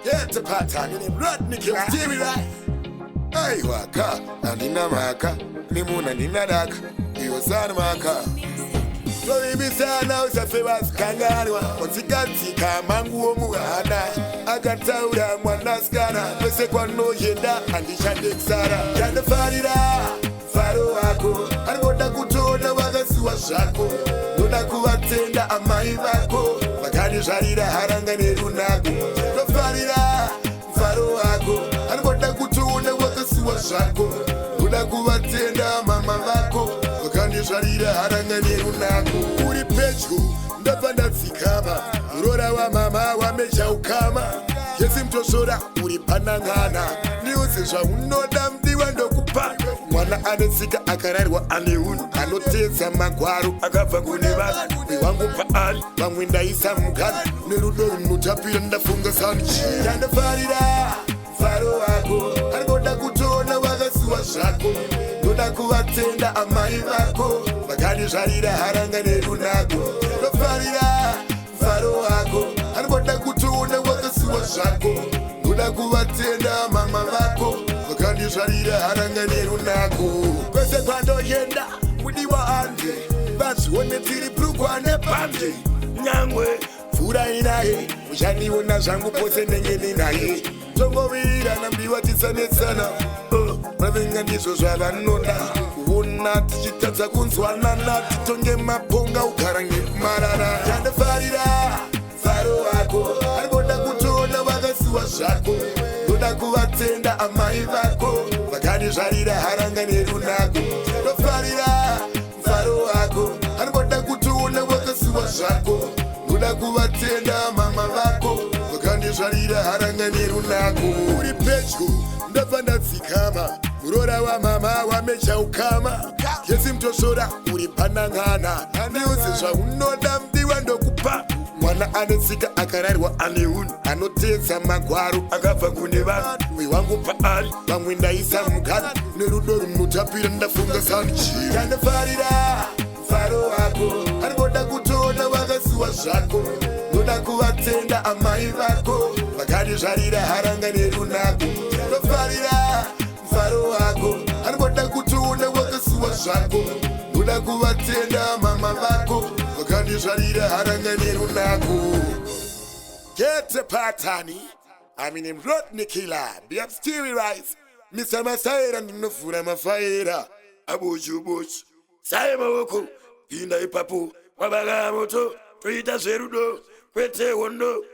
Get the pattern, name Rodney, kill Stevie right. Hey, waka, Nina Maka, Nimuna Nina Dak, he was on Maka. So we be saying now it's a famous kangaroo. Once you got Tika, Mangu, Muhana, I got Tauda, Manaskana, the second no Yenda, and the Shandik Sara. Can the Farida, Faro Wako, and what the good told the Wagasua Shako, Lunaku attenda a Maivako, Makani Sharida Harangani Runago, the Farida, Faro Wako, and what the good told the Wagasua Shako, Lunaku attenda Mama Vako. Kandi sharira harangani runako uri pecho ndavanda tsikama urora wa mama wamesha ukama yesi mtoshora uri panangana niuze zva unoda mdiwa ndokupa mwana anesika akararwa aneunu anotedza magwaro akabva kune vanhu wangu paari vamwe ndaisa mugana nerudo runotapira ndafunga sanchi ndandafarira faro wako anoda kutona wakasiwa zvako ndoda kuvatenda amai vako vakani zvarira haranga nerunako ndofarira faro wako anoda kutona wakasiwa zvako ndoda kuvatenda mama vako vakani zvarira haranga nerunako kwese kwandoyenda mudiwa anje vazvione tiri brukwa nepanje nyangwe mvura inaye muchaniona zvangu pose nengeni naye tongovirana mbiwa tisanetsana mavenga ndizvo zvavanoda kuona tichitadza kunzwanana titonge maponga ugara ngemarara tandafarira faro wako anoda kutona vakasiwa zvako ndoda kuvatenda amai vako vakani zvarira haranga nerunako ndofarira faro wako anoda kutona vakasiwa zvako ndoda kuvatenda mama vako vakani zvarira haranga nerunako uri pedyo ndabva ndatsikama urora wa mama wamesha ukama yesi mtoshora uri panangana handiuze zvaunoda mdiwa ndokupa mwana anesika akararwa aneunu anotedza magwaro akabva kune vanhu wangu paari vamwe ndaisa mugana nerudo runotapira ndafunga sanchi tandafarira faro wako anoda kutona wakasiwa zvako ndoda kuvatenda amai vako vakani zvarira haranga nerunako ndofarira faro wako anoda kutona wakasiwa zvako ndoda kuvatenda mama vako vakani zvarira haranga nerunako. Get the pattern. I mean him Rodney killer. Be up Stevie Rice. Mr. Masaira ndinofura mafaira. Abuju bush. Saye mawoko. Pinda ipapu. Wabaga moto. Tuita zerudo. Kwete wondo.